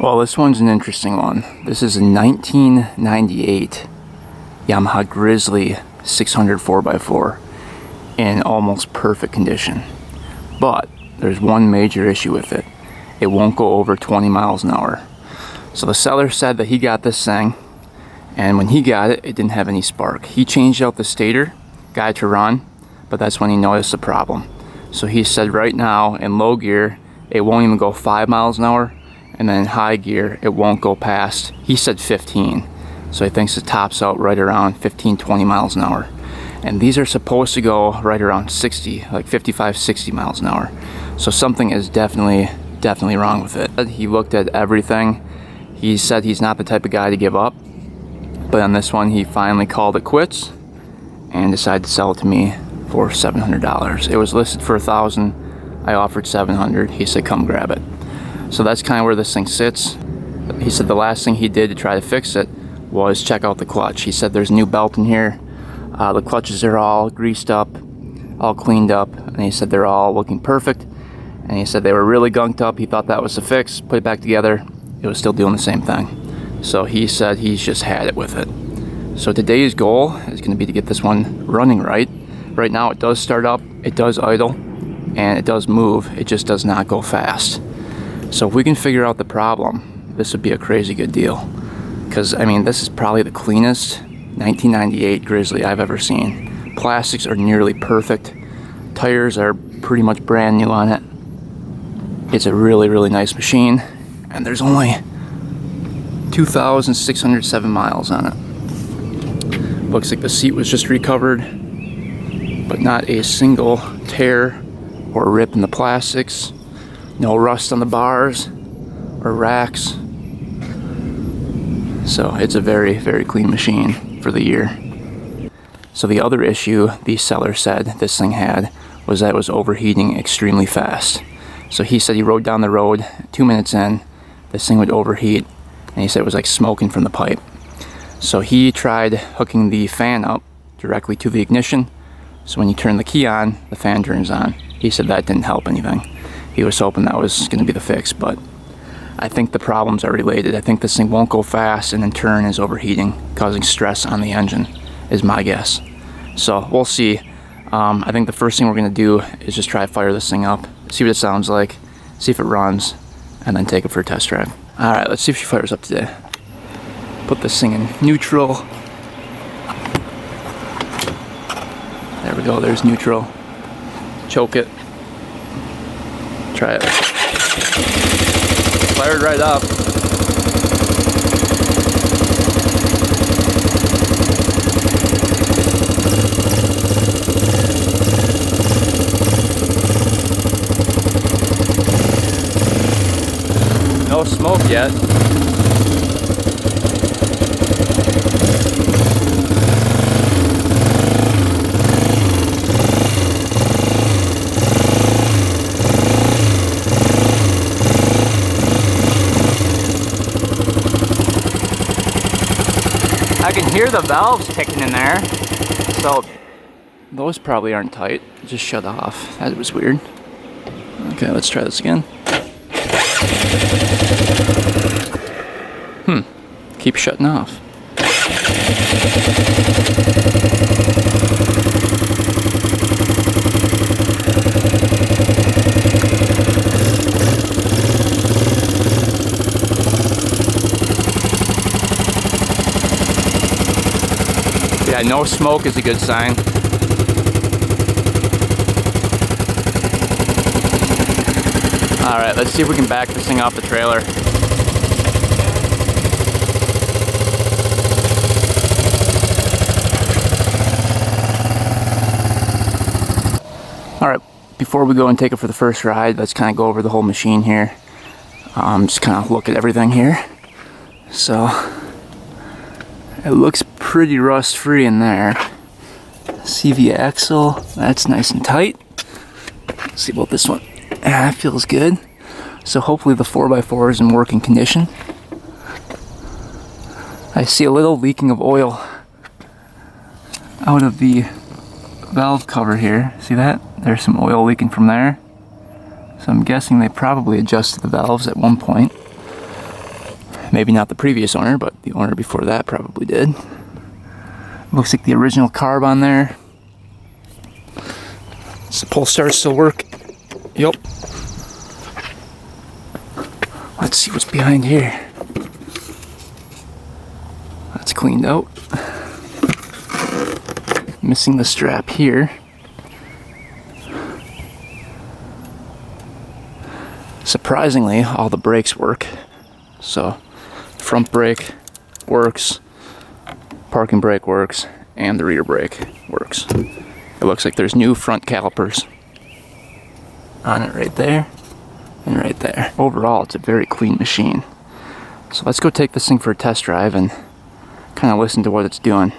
Well, this one's an interesting one. This is a 1998 Yamaha Grizzly 600 4x4 in almost perfect condition. But there's one major issue with it. It won't go over 20 miles an hour. So the seller said that he got this thing, and when he got it, it didn't have any spark. He changed out the stator, got it to run, but that's when he noticed the problem. So he said right now in low gear, it won't even go 5 miles an hour, and then in high gear, it won't go past, he said 15. So he thinks it tops out right around 15-20 miles an hour. And these are supposed to go right around 60, like 55-60 miles an hour. So something is definitely wrong with it. He looked at everything. He said he's not the type of guy to give up. But on this one, he finally called it quits and decided to sell it to me for $700. It was listed for $1,000. I offered $700. He said, come grab it. So that's kind of where this thing sits. He said the last thing he did to try to fix it was check out the clutch. He said there's a new belt in here. The clutches are all greased up, all cleaned up, and he said they're all looking perfect. And he said they were really gunked up. He thought that was the fix. Put it back together. It was still doing the same thing. So he said he's just had it with it. So today's goal is going to be to get this one running right. Right now it does start up, it does idle, and it does move. It just does not go fast. So if we can figure out the problem, this would be a crazy good deal. Because, I mean, this is probably the cleanest 1998 Grizzly I've ever seen. Plastics are nearly perfect. Tires are pretty much brand new on it. It's a really nice machine. And there's only 2,607 miles on it. Looks like the seat was just recovered, but not a single tear or rip in the plastics. No rust on the bars or racks. So it's a very clean machine for the year. So the other issue the seller said this thing had was that it was overheating extremely fast. So he said he rode down the road, 2 minutes in, this thing would overheat, and he said it was like smoking from the pipe. So he tried hooking the fan up directly to the ignition, so when you turn the key on, the fan turns on. He said that didn't help anything. He was hoping that was going to be the fix, but I think the problems are related. I think this thing won't go fast and in turn is overheating, causing stress on the engine, is my guess. So we'll see. I think the first thing we're going to do is just try to fire this thing up, see what it sounds like, see if it runs, and then take it for a test drive. Alright, let's see if she fires up today. Put this thing in neutral. There we go, there's neutral. Choke it. Try it. Fired right up. No smoke yet. I can hear the valves ticking in there, so those probably aren't tight. Just shut off. That was weird. Okay, let's try this again. Keep shutting off. Yeah, no smoke is a good sign. Alright, let's see if we can back this thing off the trailer. Alright, before we go and take it for the first ride, let's kind of go over the whole machine here. Just kind of look at everything here. So, it looks pretty rust free in there. CV axle, that's nice and tight. Let's see about this one. It feels good. So hopefully the 4x4 is in working condition. I see a little leaking of oil out of the valve cover here. See that? There's some oil leaking from there. So I'm guessing they probably adjusted the valves at one point. Maybe not the previous owner, but the owner before that probably did. Looks like the original carb on there. Does the pull start still work? Yep. Let's see what's behind here. That's cleaned out. Missing the strap here. Surprisingly, all the brakes work. So, front brake works, parking brake works, and the rear brake works. It looks like there's new front calipers on it right there and right there. Overall, it's a very clean machine. So let's go take this thing for a test drive and kind of listen to what it's doing.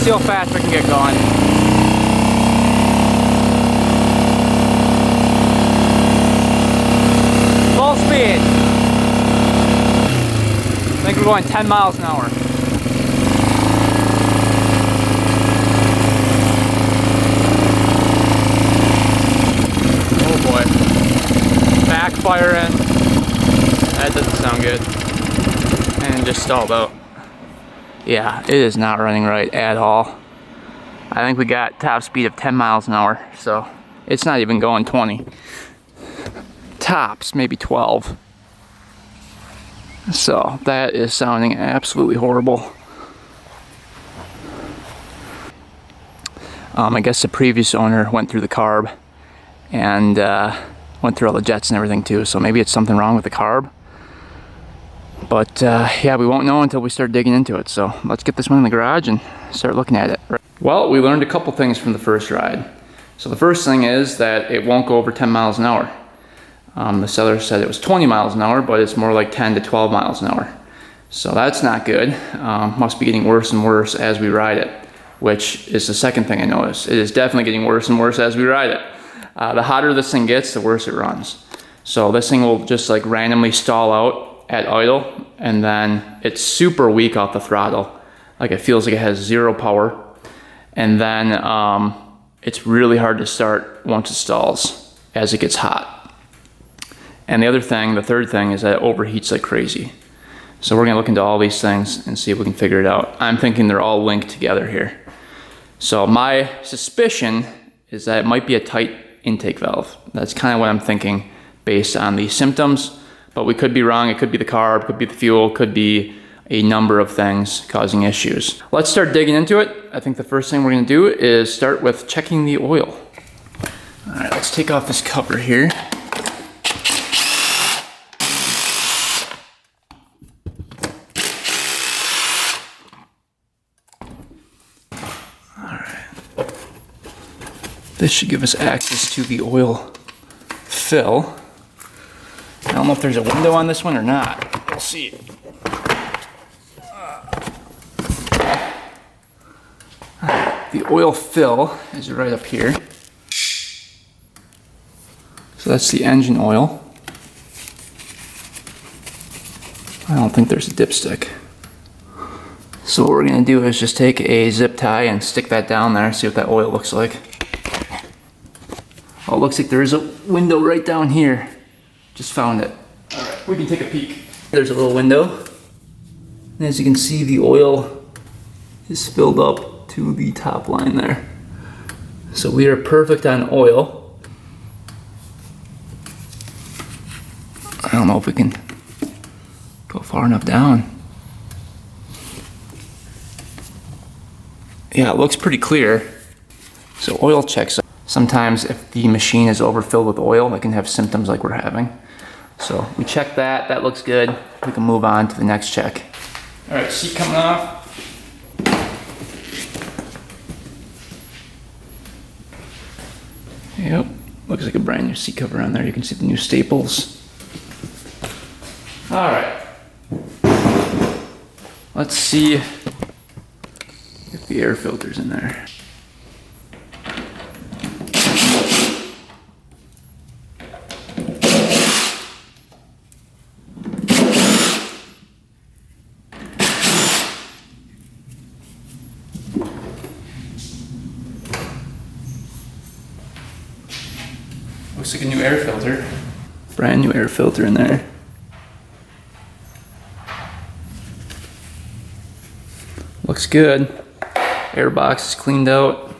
See how fast we can get going. Full speed. I think we're going 10 miles an hour. Oh boy. Backfiring. That doesn't sound good. And just stalled out. Yeah, it is not running right at all. I think we got top speed of 10 miles an hour, so it's not even going 20. Tops, maybe 12. So that is sounding absolutely horrible. I guess the previous owner went through the carb and went through all the jets and everything too, so maybe it's something wrong with the carb. But yeah, we won't know until we start digging into it. So let's get this one in the garage and start looking at it. Well, we learned a couple things from the first ride. So the first thing is that it won't go over 10 miles an hour. The seller said it was 20 miles an hour, but it's more like 10 to 12 miles an hour. So that's not good. Must be getting worse and worse as we ride it, which is the second thing I noticed. It is definitely getting worse and worse as we ride it. The hotter this thing gets, the worse it runs. So this thing will just like randomly stall out at idle, and then it's super weak off the throttle. Like it feels like it has zero power. And then it's really hard to start once it stalls as it gets hot. And the other thing, the third thing, is that it overheats like crazy. So we're gonna look into all these things and see if we can figure it out. I'm thinking they're all linked together here. So my suspicion is that it might be a tight intake valve. That's kind of what I'm thinking based on the symptoms, but we could be wrong. It could be the carb, could be the fuel, could be a number of things causing issues. Let's start digging into it. I think the first thing we're gonna do is start with checking the oil. All right, let's take off this cover here. This should give us access to the oil fill. I don't know if there's a window on this one or not. We'll see. The oil fill is right up here. So that's the engine oil. I don't think there's a dipstick. So what we're gonna do is just take a zip tie and stick that down there, see what that oil looks like. Oh, it looks like there is a window right down here. Just found it. All right, we can take a peek. There's a little window. And as you can see, the oil is filled up to the top line there. So we are perfect on oil. I don't know if we can go far enough down. Yeah, it looks pretty clear. So oil checks. Sometimes if the machine is overfilled with oil, it can have symptoms like we're having. So we check that, that looks good. We can move on to the next check. All right, seat coming off. Yep, looks like a brand new seat cover on there. You can see the new staples. All right. Let's see if the air filter's in there. Looks like a new air filter. Brand new air filter in there. Looks good. Air box is cleaned out.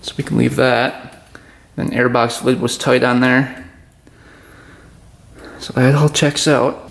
So we can leave that. Then air box lid was tight on there. So that all checks out.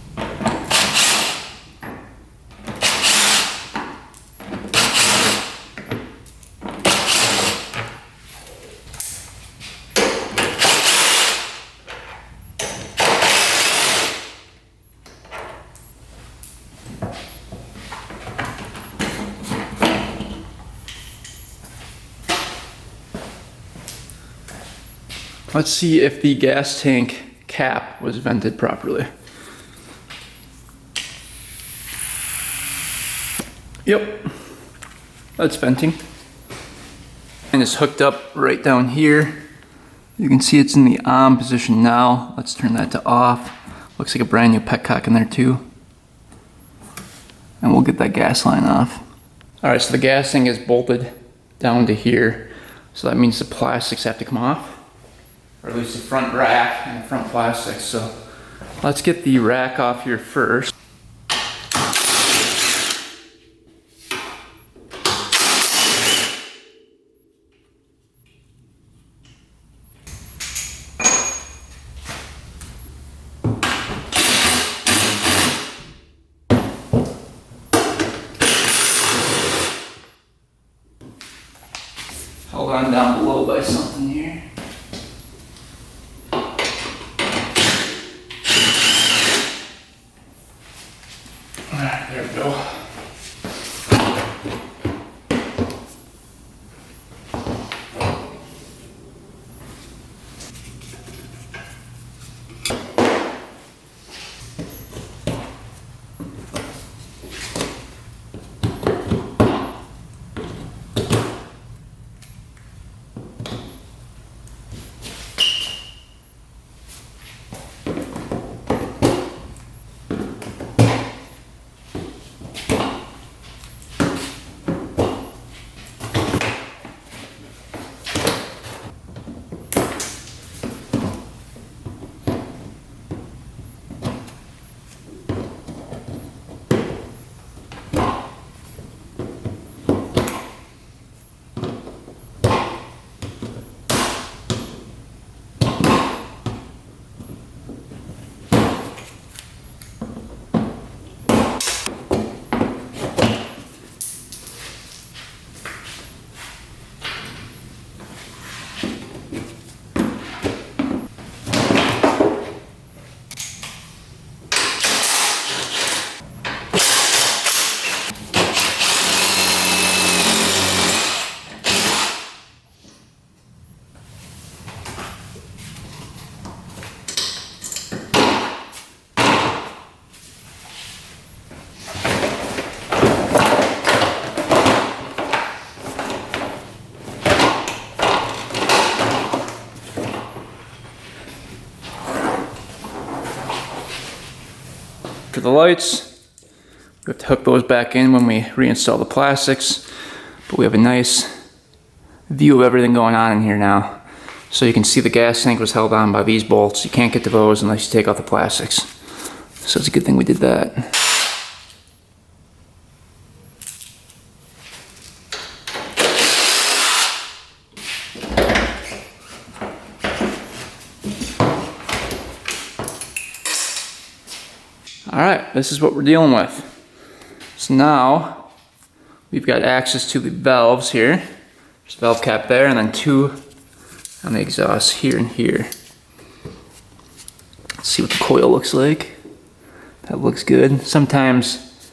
Let's see if the gas tank cap was vented properly. Yep, that's venting. And it's hooked up right down here. You can see it's in the on position now. Let's turn that to off. Looks like a brand new petcock in there too. And we'll get that gas line off. All right, so the gas thing is bolted down to here. So that means the plastics have to come off. Or at least the front rack and the front plastics. So let's get the rack off here first. Held on down below by something here. There we go. the lights. We have to hook those back in when we reinstall the plastics, but we have a nice view of everything going on in here now. So you can see the gas tank was held on by these bolts. You can't get to those unless you take out the plastics. So it's a good thing we did that. Alright, this is what we're dealing with. So now we've got access to the valves here. There's a valve cap there, and then two on the exhaust here and here. Let's see what the coil looks like. That looks good. Sometimes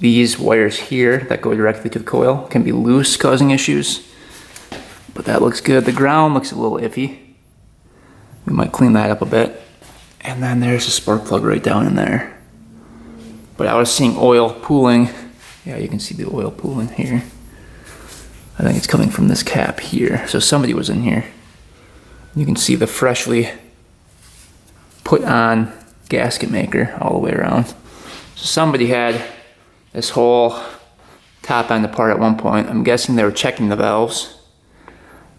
these wires here that go directly to the coil can be loose, causing issues. But that looks good. The ground looks a little iffy. We might clean that up a bit. And then there's a spark plug right down in there. But I was seeing oil pooling. Yeah, you can see the oil pooling here. I think it's coming from this cap here. So somebody was in here. You can see the freshly put on gasket maker all the way around. So somebody had this whole top end apart at one point. I'm guessing they were checking the valves,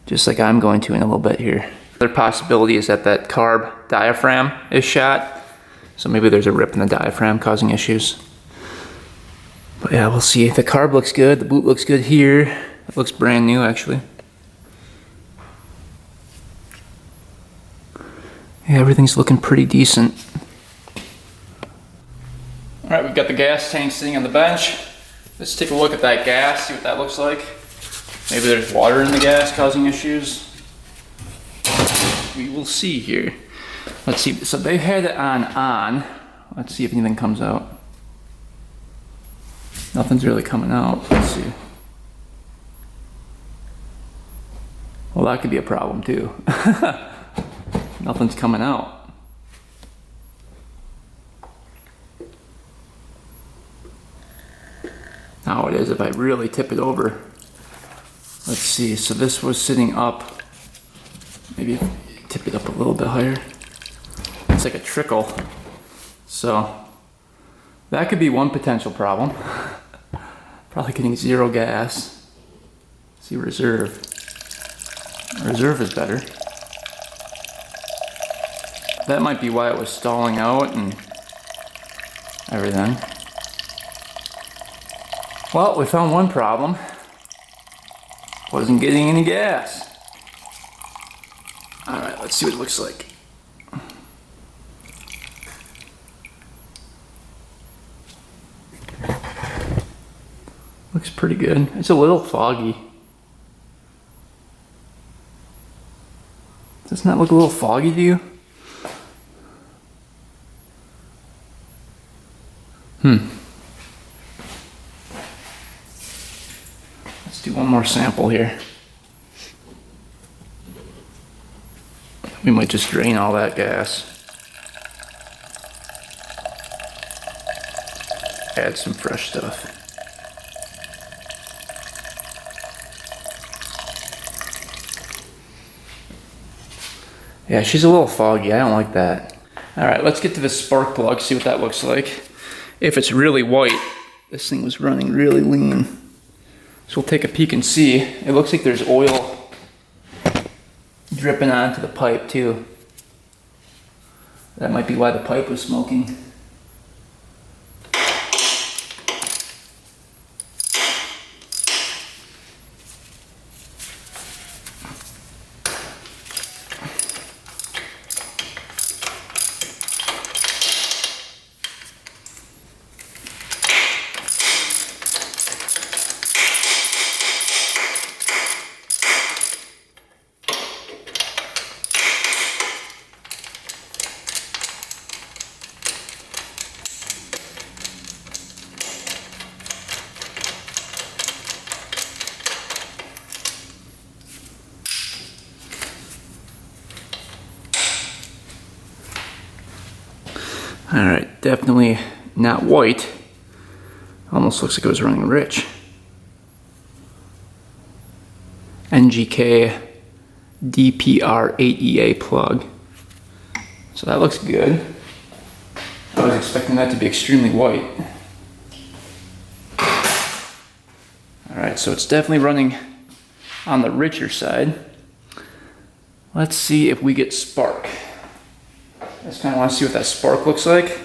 just like I'm going to in a little bit here. Another possibility is that that carb diaphragm is shot. So maybe there's a rip in the diaphragm causing issues. But yeah, we'll see. The carb looks good. The boot looks good here. It looks brand new, actually. Yeah, everything's looking pretty decent. All right, we've got the gas tank sitting on the bench. Let's take a look at that gas, see what that looks like. Maybe there's water in the gas causing issues. We will see here. Let's see, so they had it on. Let's see if anything comes out. Nothing's really coming out, let's see. Well, that could be a problem too. Nothing's coming out. Now it is if I really tip it over. Let's see, so this was sitting up. Maybe tip it up a little bit higher. It's like a trickle. So that could be one potential problem. Probably getting zero gas. See reserve. Reserve is better. That might be why it was stalling out and everything. Well, we found one problem. Wasn't getting any gas. Alright, let's see what it looks like. Looks pretty good. It's a little foggy. Doesn't that look a little foggy to you? Let's do one more sample here. We might just drain all that gas. Add some fresh stuff. Yeah, she's a little foggy. I don't like that. All right, let's get to the spark plug, see what that looks like. If it's really white, this thing was running really lean. So we'll take a peek and see. It looks like there's oil dripping onto the pipe too. That might be why the pipe was smoking. All right, definitely not white. Almost looks like it was running rich. NGK DPR8EA plug. So that looks good. I was was expecting that to be extremely white. Alright, so it's definitely running on the richer side. Let's see if we get spark. I just kind of want to see what that spark looks like,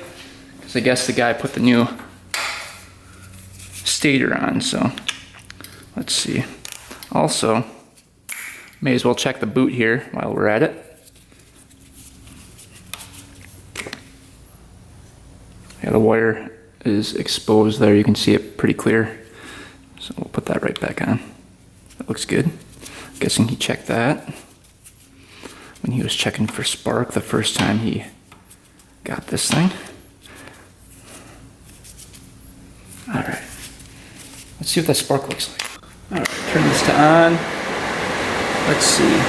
because I guess the guy put the new stator on, so let's see. Also, may as well check the boot here while we're at it. Yeah, the wire is exposed there. You can see it pretty clear. So we'll put that right back on. That looks good. Guessing he checked that when he was checking for spark the first time he got this thing. Alright. Let's see what that spark looks like. Alright, turn this to on. Let's see.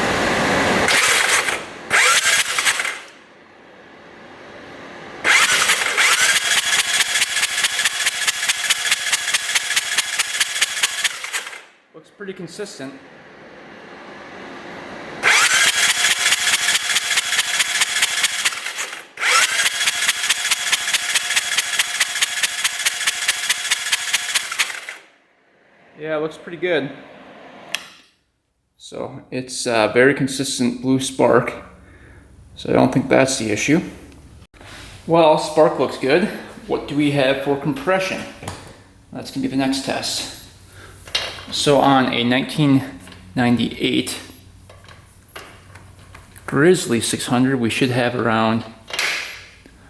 Looks pretty consistent. Yeah, it looks pretty good. So it's a very consistent blue spark. So I don't think that's the issue. Well, spark looks good. What do we have for compression? That's gonna be the next test. So on a 1998 Grizzly 600, we should have around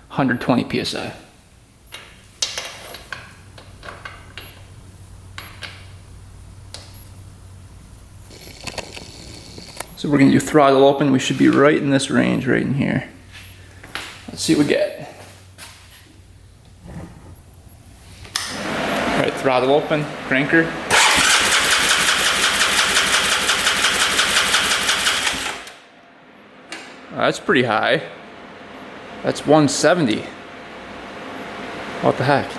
120 psi. So we're going to do throttle open. We should be right in this range, right in here. Let's see what we get. All right, throttle open, cranker. That's pretty high. That's 170. What the heck?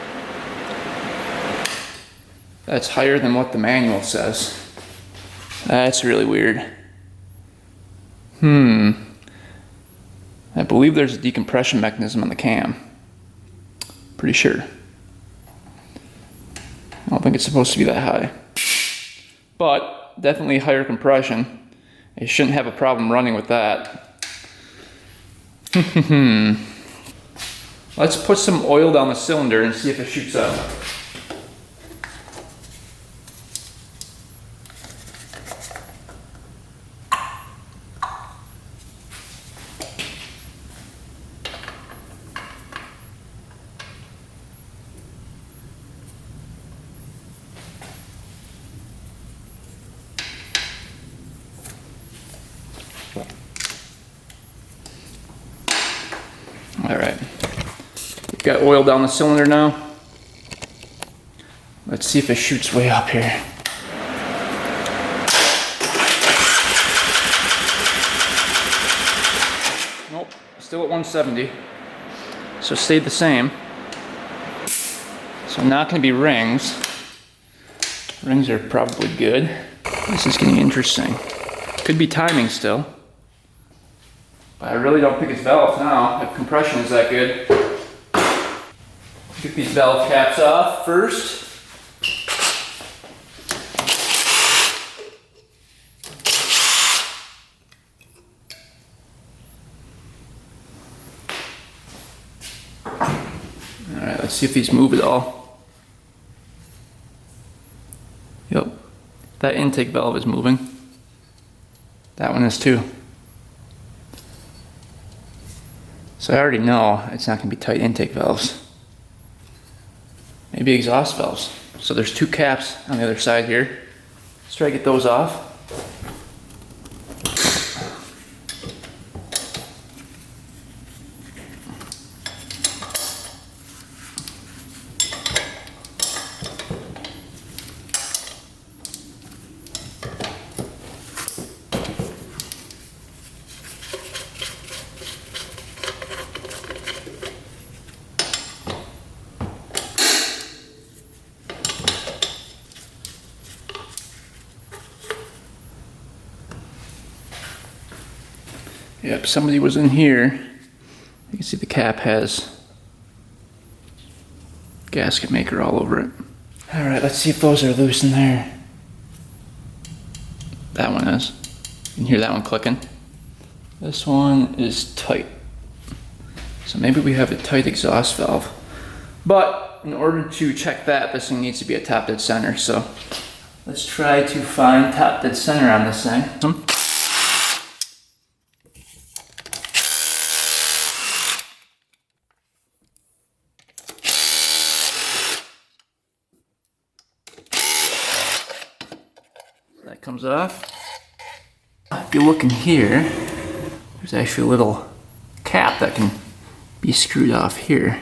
That's higher than what the manual says. That's really weird. I believe there's a decompression mechanism on the cam. Pretty sure. I don't think it's supposed to be that high. But definitely higher compression. It shouldn't have a problem running with that. Let's put some oil down the cylinder and see if it shoots up. Alright, we've got oil down the cylinder now. Let's see if it shoots way up here. Nope, still at 170. So stayed the same. So not going to be rings. Rings are probably good. This is getting interesting. Could be timing still. I really don't think it's valves now, if compression is that good. Get these valve caps off first. Alright, let's see if these move at all. Yep, that intake valve is moving. That one is too. So I already know it's not going to be tight intake valves. Maybe exhaust valves. So there's two caps on the other side here. Let's try to get those off. Yep, somebody was in here. You can see the cap has gasket maker all over it. All right, let's see if those are loose in there. That one is. You can hear that one clicking. This one is tight. So maybe we have a tight exhaust valve. But in order to check that, this thing needs to be a top dead center. So let's try to find top dead center on this thing. That comes off. If you look in here, there's actually a little cap that can be screwed off here,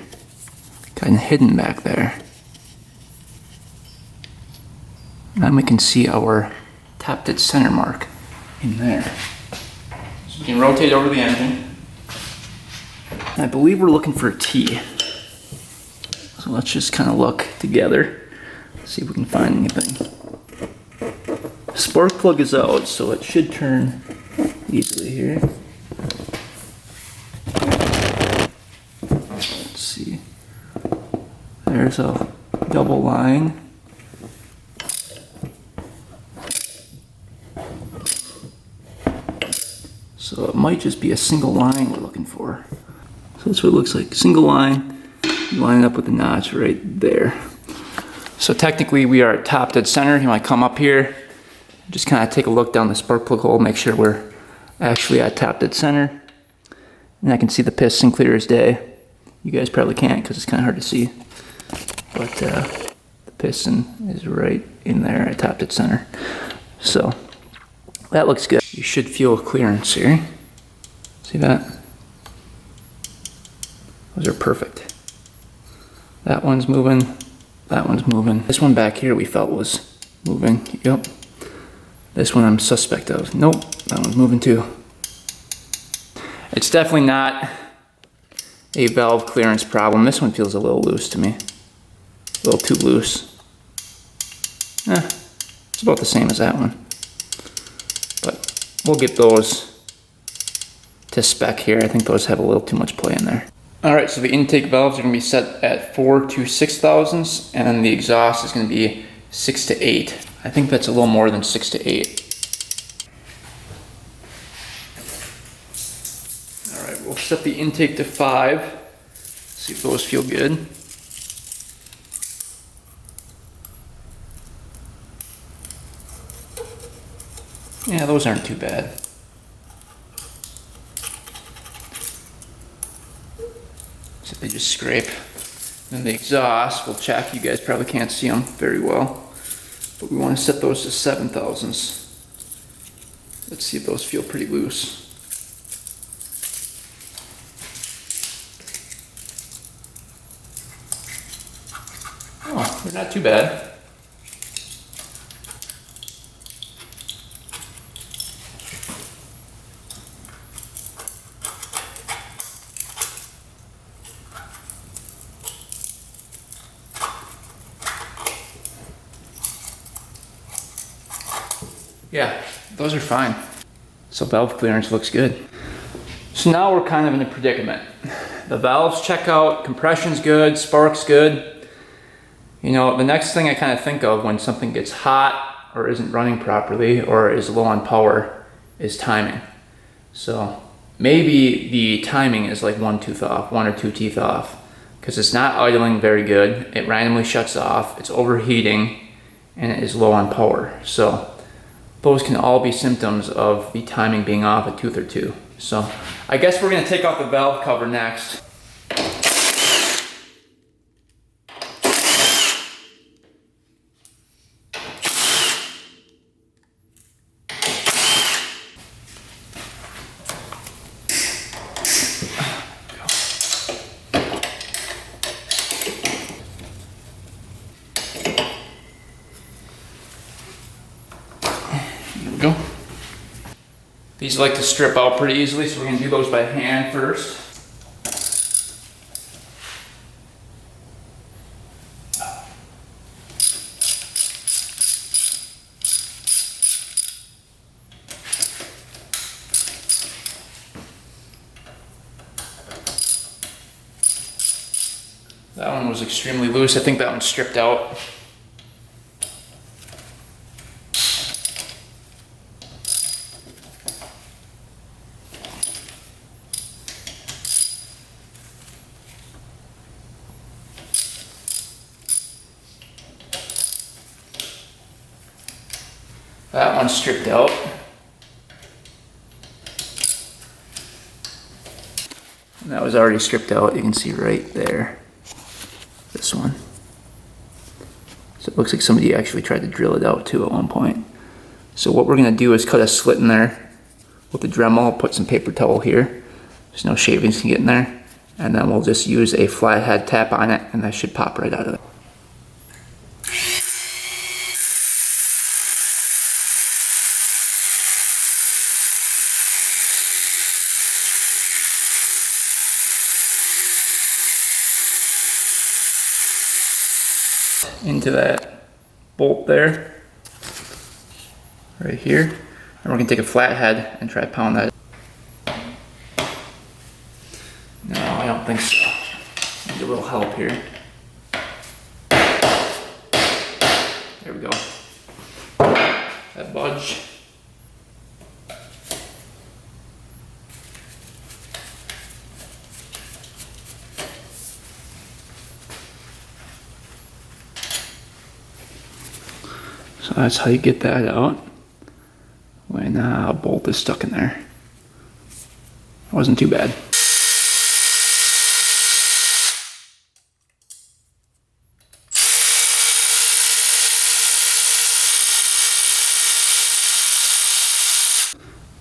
kind of hidden back there. And then we can see our top dead center mark in there. So we can rotate over the engine. And I believe we're looking for a T. So let's just kind of look together, see if we can find anything. Spark plug is out, so it should turn easily here. Let's see. There's a double line. So it might just be a single line we're looking for. So that's what it looks like. Single line, line up with the notch right there. So technically we are at top dead center. You might come up here, just kind of take a look down the spark plug hole, make sure we're actually at top dead center. And I can see the piston clear as day. You guys probably can't because it's kind of hard to see. But the piston is right in there at top dead center. So that looks good. You should feel clearance here. See that? Those are perfect. That one's moving. That one's moving. This one back here we felt was moving. Yep. This one I'm suspect of. Nope, that one's moving too. It's definitely not a valve clearance problem. This one feels a little loose to me. A little too loose. It's about the same as that one. But we'll get those to spec here. I think those have a little too much play in there. All right, so the intake valves are gonna be set at 4 to 6 thousandths, and then the exhaust is gonna be 6 to 8. I think that's a little more than 6 to 8. All right, we'll set the intake to 5. See if those feel good. Yeah, those aren't too bad. So they just scrape. Then the exhaust, we'll check. You guys probably can't see them very well. But we want to set those to 7 thousandths. Let's see if those feel pretty loose. Oh, they're not too bad. Yeah, those are fine. So valve clearance looks good. So now we're kind of in a predicament. The valves check out, compression's good, spark's good. You know, the next thing I kind of think of when something gets hot or isn't running properly or is low on power is timing. So maybe the timing is like 1 tooth off, 1 or 2 teeth off, because it's not idling very good. It randomly shuts off, it's overheating, and it is low on power. So those can all be symptoms of the timing being off a tooth or two. So I guess we're gonna take off the valve cover next. Go. These like to strip out pretty easily, so we're going to do those by hand first. That one was extremely loose. I think that one's stripped out. That one's stripped out. And that was already stripped out. You can see right there. This one. So it looks like somebody actually tried to drill it out too at one point. So what we're gonna do is cut a slit in there with the Dremel, put some paper towel here. There's no shavings can get in there. And then we'll just use a flathead tap on it and that should pop right out of it. Into that bolt there, right here, and we're gonna take a flathead and try to pound that. No, I don't think so. Need a little help here. There we go. That budge. So that's how you get that out when a bolt is stuck in there. It wasn't too bad.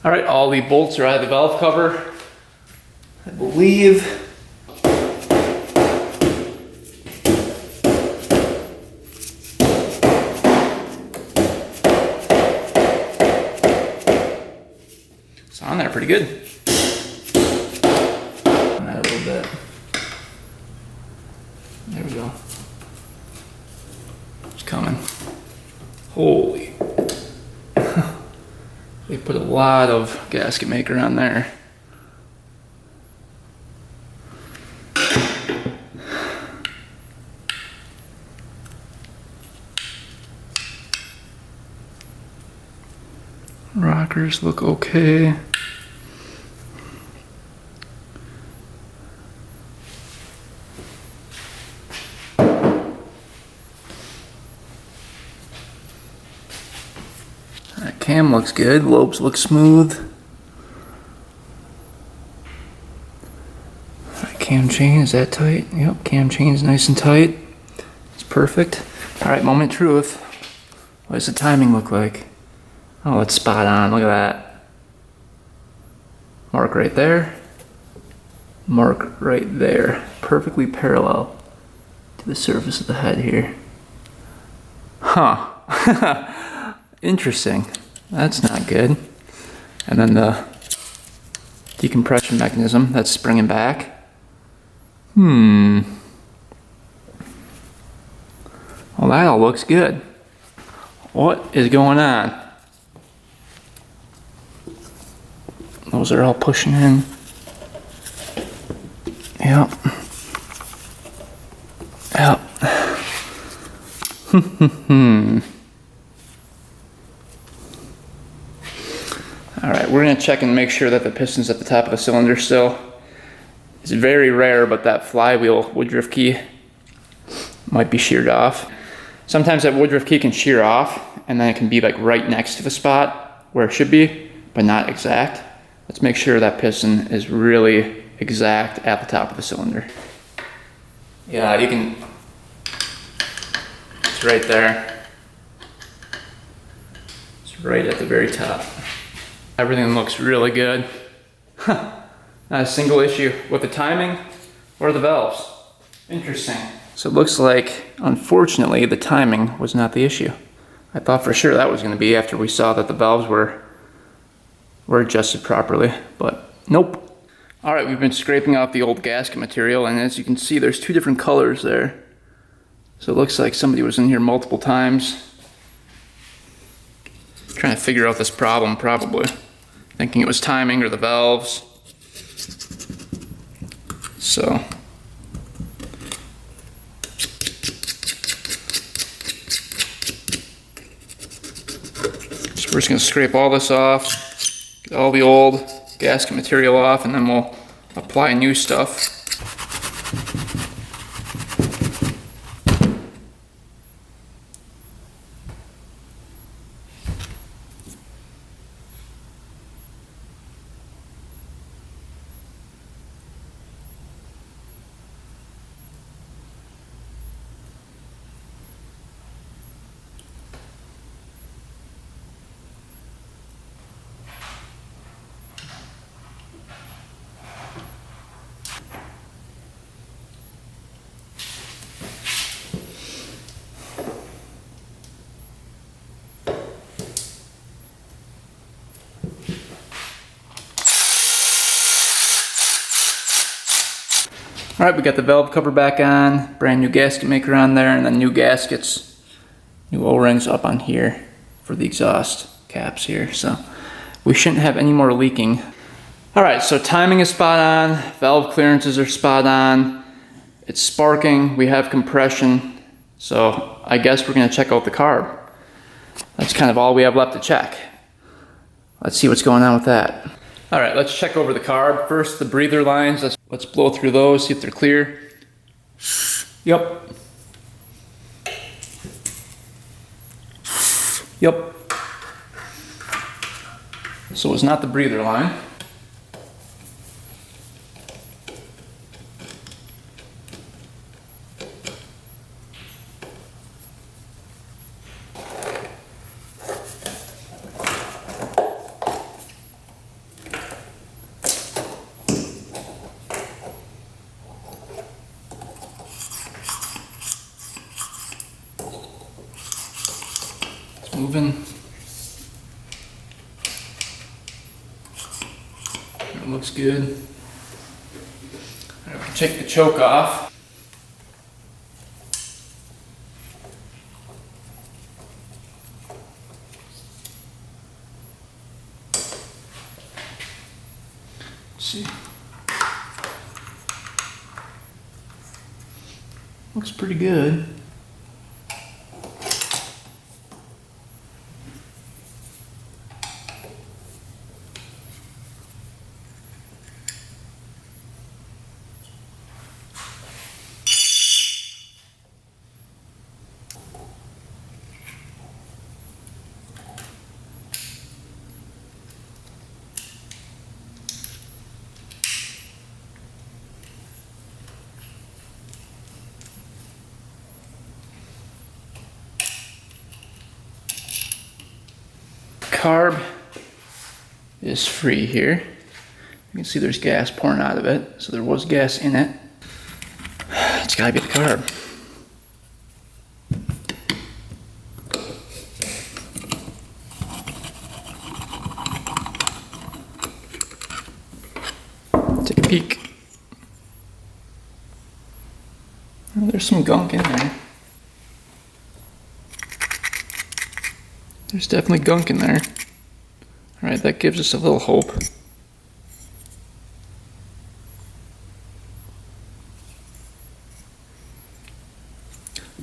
All right, all the bolts are out of the valve cover, I believe. It's on there pretty good. Add a little bit. There we go. It's coming. Holy. They put a lot of gasket maker on there. Rockers look okay. That cam looks good, lobes look smooth. Alright, cam chain, is that tight? Yep, cam chain is nice and tight. It's perfect. Alright, moment of truth. What does the timing look like? Oh, it's spot on, look at that. Mark right there. Mark right there. Perfectly parallel to the surface of the head here. Huh. Interesting. That's not good. And then the decompression mechanism that's springing back. Well, that all looks good. What is going on? Those are all pushing in. Yep. Yep. Alright, we're going to check and make sure that the piston's at the top of the cylinder still. It's very rare, but that flywheel woodruff key might be sheared off. Sometimes that woodruff key can shear off, and then it can be like right next to the spot where it should be, but not exact. Let's make sure that piston is really exact at the top of the cylinder. Yeah, you can, it's right there. It's right at the very top. Everything looks really good. Not a single issue with the timing or the valves. Interesting. So it looks like, unfortunately, the timing was not the issue. I thought for sure that was going to be after we saw that the valves were adjusted properly, but nope. All right, we've been scraping off the old gasket material, and as you can see, there's two different colors there. So it looks like somebody was in here multiple times trying to figure out this problem, probably. Thinking it was timing or the valves. So So we're just going to scrape all this off, get all the old gasket material off, and then we'll apply new stuff. Alright, we got the valve cover back on, brand new gasket maker on there, and then new gaskets, new O-rings up on here for the exhaust caps here, so we shouldn't have any more leaking. Alright, so timing is spot on, valve clearances are spot on, it's sparking, we have compression, so I guess we're going to check out the carb. That's kind of all we have left to check. Let's see what's going on with that. Alright, let's check over the carb. First, the breather lines. Let's blow through those, see if they're clear. Yep. Yep. So it's not the breather line. Moving. It looks good. All right, we can take the choke off. Let's see. Looks pretty good. Carb is free here. You can see there's gas pouring out of it, so there was gas in it. It's gotta be the carb. Take a peek. Oh, there's some gunk in there. There's definitely gunk in there. Alright, that gives us a little hope.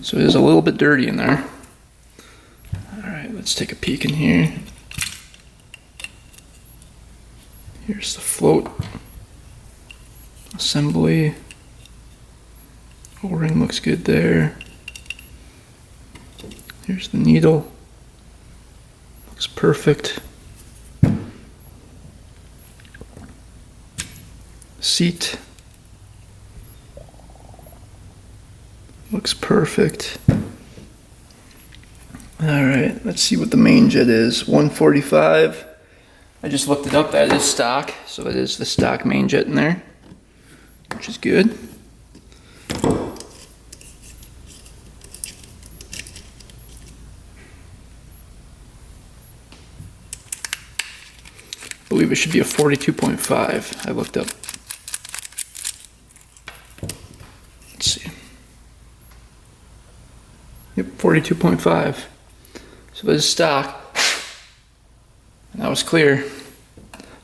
So it is a little bit dirty in there. Alright, let's take a peek in here. Here's the float assembly. O-ring looks good there. Here's the needle. Looks perfect. Seat. Looks perfect. Alright, let's see what the main jet is. 145. I just looked it up. That is stock. So it is the stock main jet in there, which is good. I believe it should be a 42.5. I looked up. Let's see. Yep, 42.5. So this is stock. And that was clear.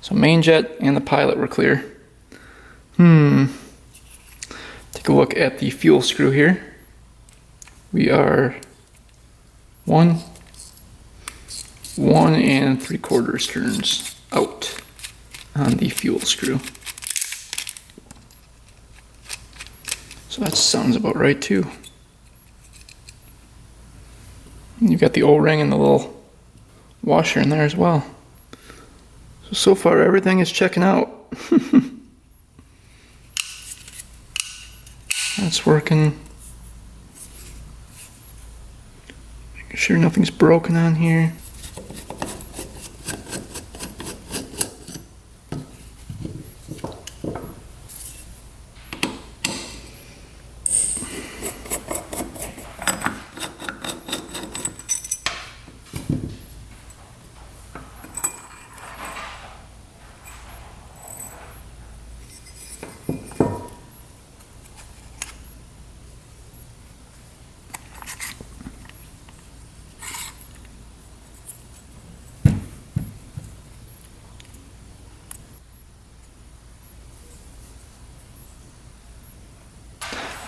So main jet and the pilot were clear. Take a look at the fuel screw here. We are 1, 1 3/4 turns out on the fuel screw. So that sounds about right too. And you've got the O-ring and the little washer in there as well. So far everything is checking out. That's working. Making sure nothing's broken on here.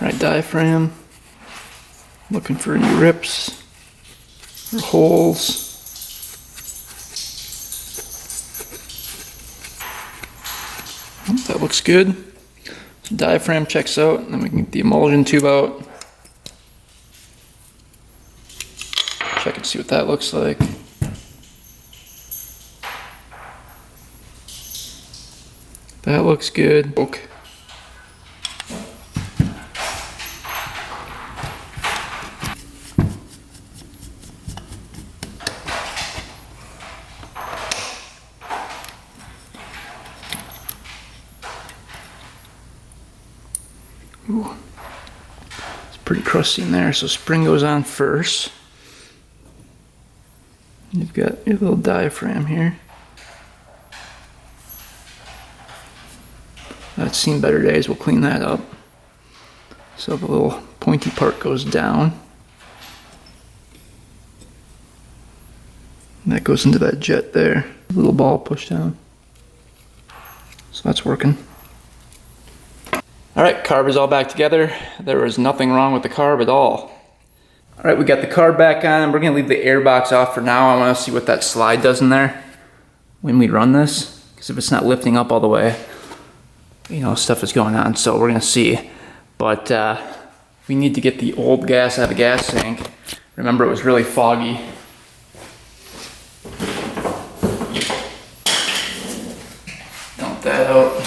Right diaphragm, looking for any rips or holes. Oh, that looks good. So diaphragm checks out, and then we can get the emulsion tube out. Check and see what that looks like. That looks good. Okay. Ooh, it's pretty crusty in there, so spring goes on first. You've got your little diaphragm here. That's seen better days, we'll clean that up. So the little pointy part goes down. And that goes into that jet there. Little ball pushed down. So that's working. Alright, carb is all back together. There was nothing wrong with the carb at all. Alright, we got the carb back on. We're going to leave the air box off for now. I want to see what that slide does in there when we run this. Because if it's not lifting up all the way, you know, stuff is going on. So we're going to see. But we need to get the old gas out of the gas tank. Remember, it was really foggy. Dump that out.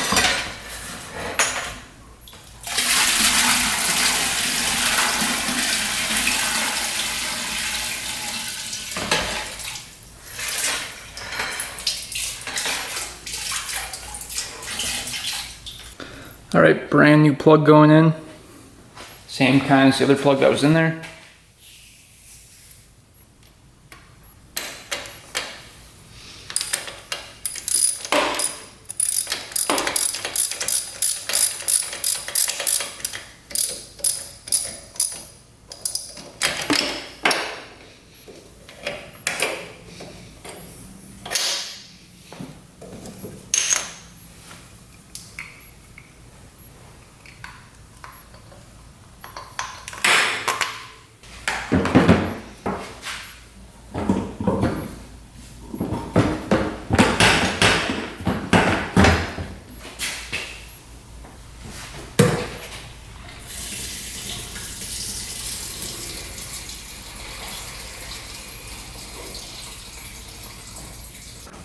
All right, brand new plug going in. Same kind as the other plug that was in there.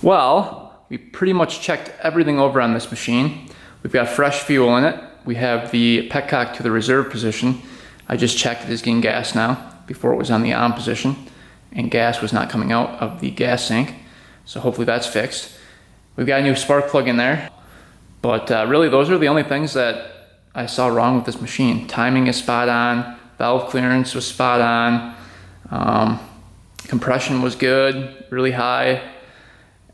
Well, we pretty much checked everything over on this machine. We've got fresh fuel in it. We have the petcock to the reserve position. I just checked it is getting gas now. Before it was on the on position and gas was not coming out of the gas tank. So hopefully that's fixed. We've got a new spark plug in there. But really those are the only things that I saw wrong with this machine. Timing is spot on. Valve clearance was spot on. Compression was good, really high.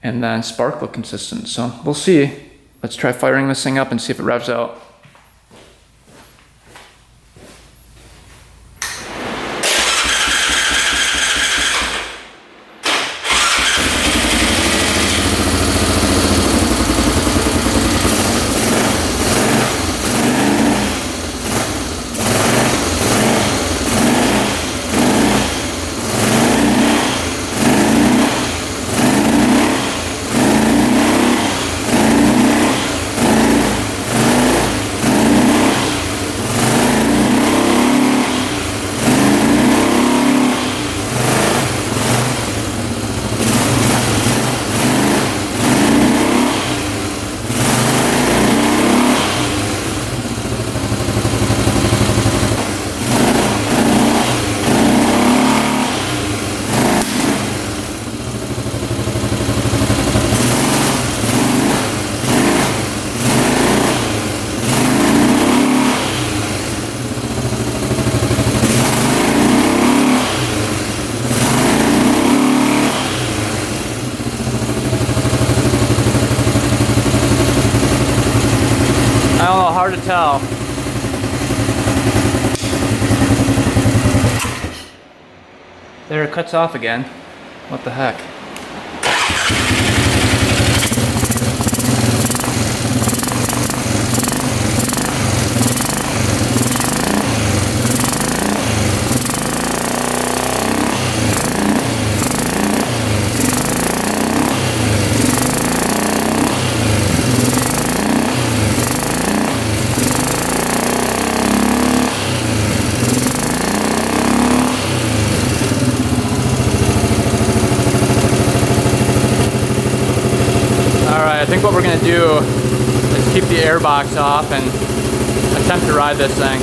And then spark looked consistent. So we'll see. Let's try firing this thing up and see if it revs out. tell. There, it cuts off again. What the heck? I think what we're going to do is keep the airbox off and attempt to ride this thing.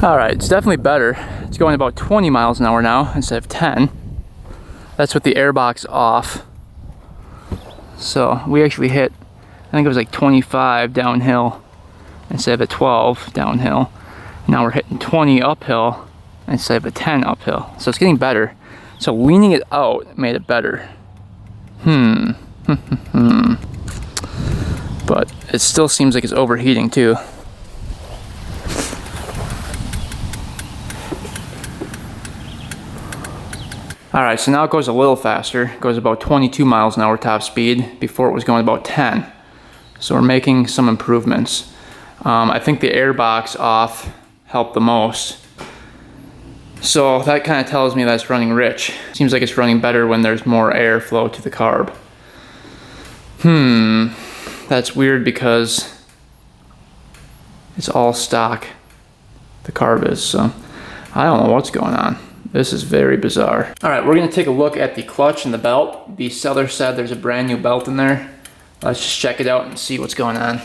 Alright, it's definitely better. It's going about 20 miles an hour now instead of 10. That's with the airbox off. So we actually hit, I think it was like 25 downhill instead of a 12 downhill. Now we're hitting 20 uphill instead of a 10 uphill. So it's getting better. So leaning it out made it better. But it still seems like it's overheating too. Alright, so now it goes a little faster. It goes about 22 miles an hour top speed. Before it was going about 10. So we're making some improvements. I think the airbox off helped the most. So that kind of tells me that it's running rich. Seems like it's running better when there's more airflow to the carb. That's weird because it's all stock, the carb is, so I don't know what's going on. This is very bizarre. Alright, we're going to take a look at the clutch and the belt. The seller said there's a brand new belt in there. Let's just check it out and see what's going on.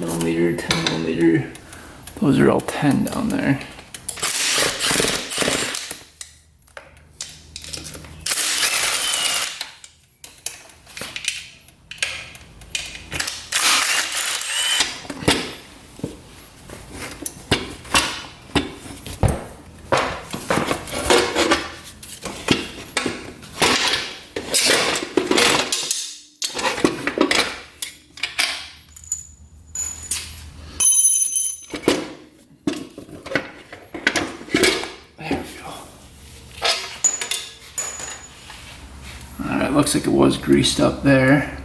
Millimeter, 10 millimeter. Those are all 10 down there. looks like it was greased up there.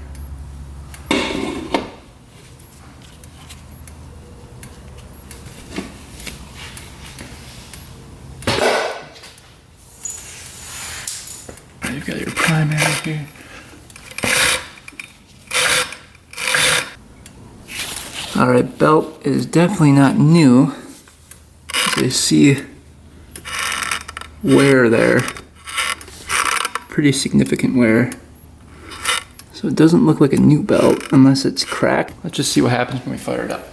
You've got your primary here. Alright, belt is definitely not new. As you see wear there. Pretty significant wear. So it doesn't look like a new belt unless it's cracked. Let's just see what happens when we fire it up.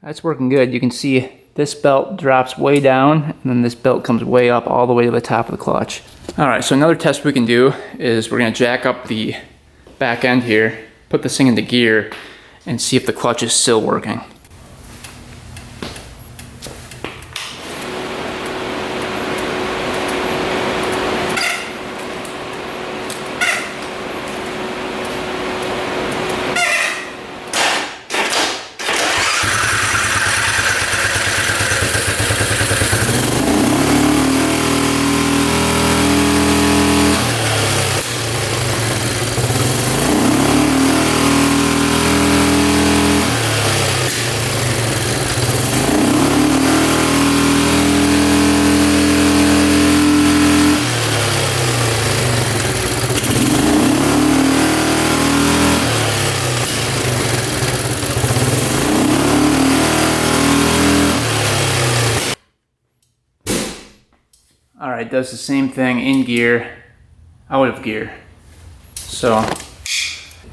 That's working good. You can see this belt drops way down and then this belt comes way up all the way to the top of the clutch. Alright, so another test we can do is we're going to jack up the back end here, put this thing into gear, and see if the clutch is still working. Alright, does the same thing in gear, out of gear. So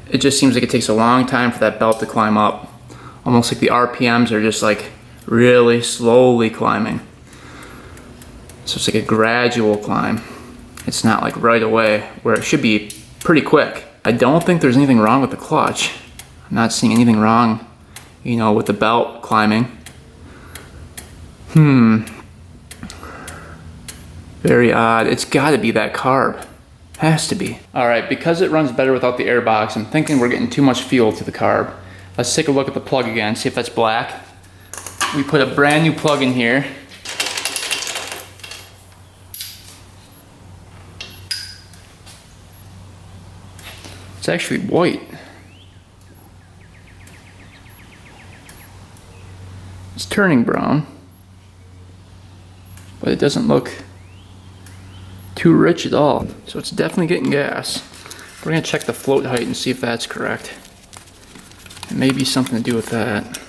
it just seems like it takes a long time for that belt to climb up. Almost like the RPMs are just like really slowly climbing. So it's like a gradual climb. It's not like right away, where it should be pretty quick. I don't think there's anything wrong with the clutch. I'm not seeing anything wrong, you know, with the belt climbing. Very odd. It's got to be that carb. Has to be. Alright, because it runs better without the air box, I'm thinking we're getting too much fuel to the carb. Let's take a look at the plug again, see if that's black. We put a brand new plug in here. It's actually white. It's turning brown, but it doesn't look too rich at all. So it's definitely getting gas. We're gonna check the float height and see if that's correct. It may be something to do with that.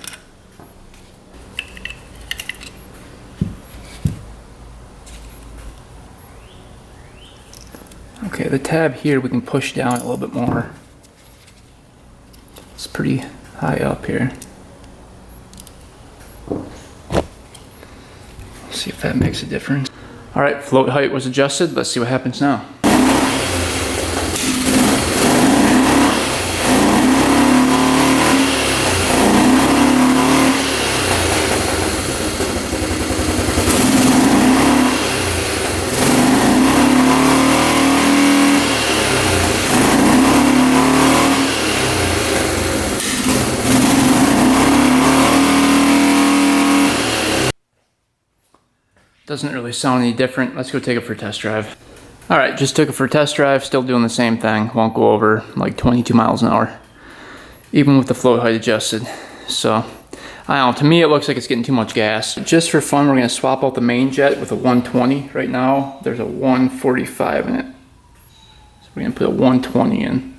Okay, the tab here we can push down a little bit more. It's pretty high up here. See if that makes a difference. All right, float height was adjusted. Let's see what happens now. Doesn't really sound any different. Let's go take it for a test drive. All right, just took it for a test drive. Still doing the same thing. Won't go over like 22 miles an hour, even with the float height adjusted. So, I don't know. To me, it looks like it's getting too much gas. Just for fun, we're gonna swap out the main jet with a 120. Right now, there's a 145 in it. So we're gonna put a 120 in.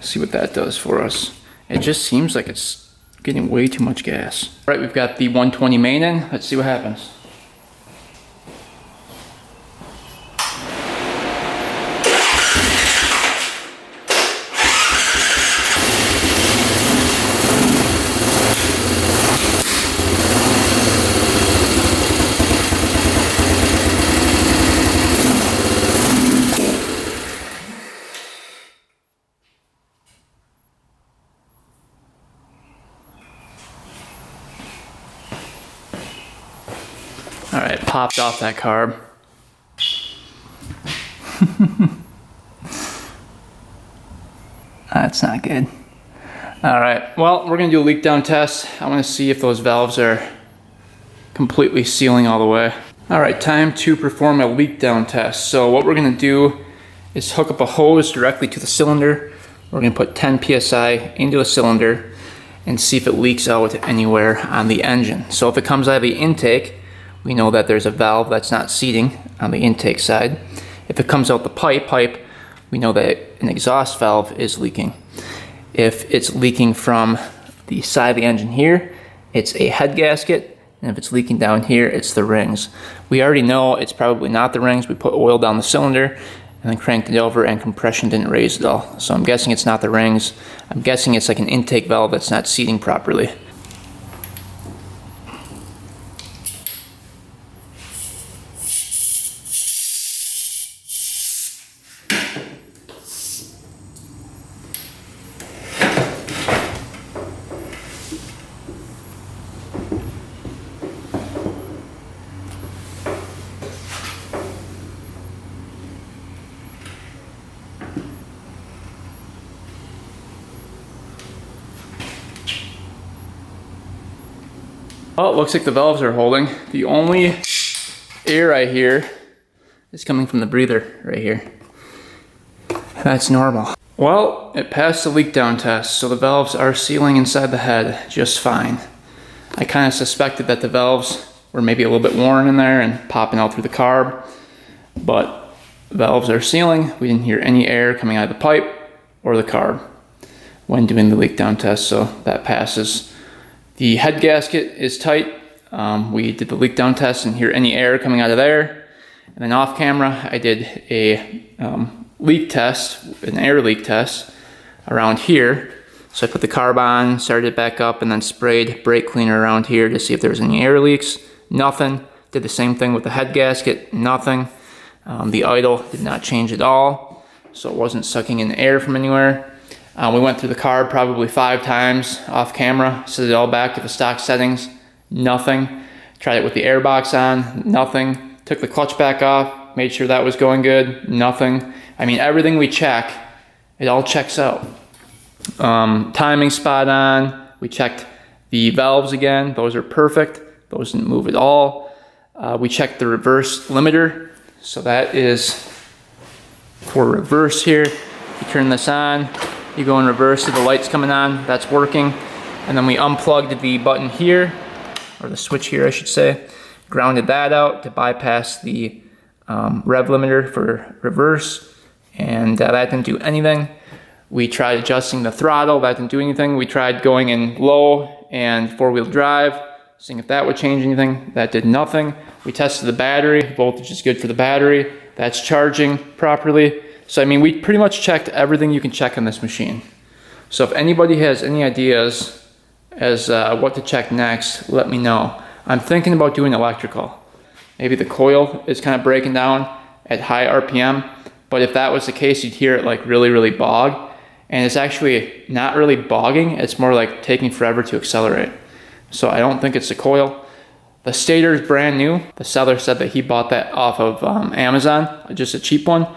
See what that does for us. It just seems like it's getting way too much gas. All right, we've got the 120 main in. Let's see what happens. All right, popped off that carb. That's not good. All right, well, we're gonna do a leak down test. I wanna see if those valves are completely sealing all the way. All right, time to perform a leak down test. So what we're gonna do is hook up a hose directly to the cylinder. We're gonna put 10 PSI into a cylinder and see if it leaks out anywhere on the engine. So if it comes out of the intake, we know that there's a valve that's not seating on the intake side. If it comes out the pipe, we know that an exhaust valve is leaking. If it's leaking from the side of the engine here, it's a head gasket, and if it's leaking down here, it's the rings. We already know it's probably not the rings. We put oil down the cylinder and then cranked it over, and compression didn't raise at all. So I'm guessing it's not the rings. I'm guessing it's like an intake valve that's not seating properly. Well, it looks like the valves are holding. The only air I hear is coming from the breather right here. That's normal. Well, it passed the leak down test, so the valves are sealing inside the head just fine. I kind of suspected that the valves were maybe a little bit worn in there and popping out through the carb, but the valves are sealing. We didn't hear any air coming out of the pipe or the carb when doing the leak down test, so that passes. The head gasket is tight. We did the leak down test and hear any air coming out of there. And then off camera, I did a leak test, an air leak test around here. So I put the carb on, started it back up, and then sprayed brake cleaner around here to see if there was any air leaks. Nothing. Did the same thing with the head gasket. Nothing. The idle did not change at all, so it wasn't sucking in air from anywhere. We went through the carb probably 5 times off camera, set it all back to the stock settings, nothing. Tried it with the air box on, nothing. Took the clutch back off, made sure that was going good, nothing. I mean, everything we check, it all checks out. Timing spot on. We checked the valves again, those are perfect. Those didn't move at all. We checked the reverse limiter, so that is for reverse here. You turn this on, you go in reverse, so the light's coming on, that's working. And then we unplugged the button here, or the switch here I should say, grounded that out to bypass the rev limiter for reverse, and that didn't do anything. We tried adjusting the throttle, that didn't do anything. We tried going in low and 4-wheel drive, seeing if that would change anything, that did nothing. We tested the battery, voltage is good for the battery, that's charging properly. So I mean, we pretty much checked everything you can check on this machine. So if anybody has any ideas as what to check next, let me know. I'm thinking about doing electrical. Maybe the coil is kind of breaking down at high RPM, but if that was the case, you'd hear it like really, really bog. And it's actually not really bogging, it's more like taking forever to accelerate. So I don't think it's the coil. The stator is brand new. The seller said that he bought that off of Amazon, just a cheap one.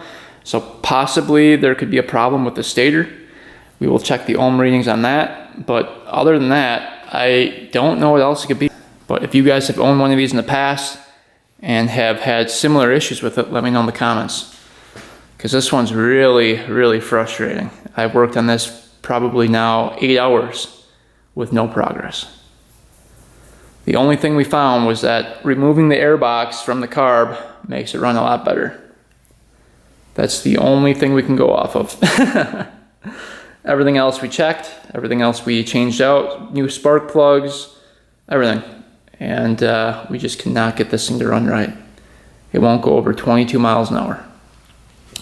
So possibly there could be a problem with the stator. We will check the ohm readings on that. But other than that, I don't know what else it could be. But if you guys have owned one of these in the past and have had similar issues with it, let me know in the comments. Because this one's really, really frustrating. I've worked on this probably now 8 hours with no progress. The only thing we found was that removing the air box from the carb makes it run a lot better. That's the only thing we can go off of. Everything else we checked, everything else we changed out, new spark plugs, everything. And we just cannot get this thing to run right. It won't go over 22 miles an hour.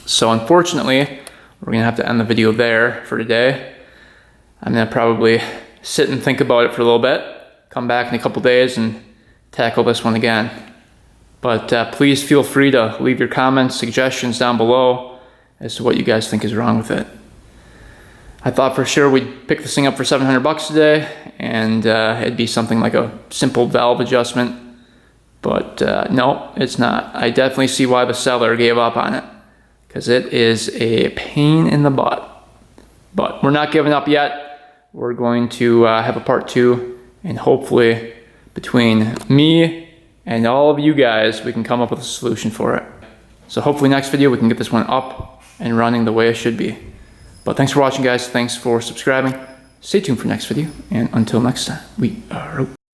So unfortunately, we're gonna have to end the video there for today. I'm gonna probably sit and think about it for a little bit, come back in a couple days and tackle this one again. But please feel free to leave your comments, suggestions down below as to what you guys think is wrong with it. I thought for sure we'd pick this thing up for 700 bucks today, and it'd be something like a simple valve adjustment. But no, it's not. I definitely see why the seller gave up on it, because it is a pain in the butt. But we're not giving up yet. We're going to have a part 2, and hopefully between me and all of you guys, we can come up with a solution for it. So hopefully next video we can get this one up and running the way it should be. But thanks for watching, guys. Thanks for subscribing. Stay tuned for next video, and until next time, we are out.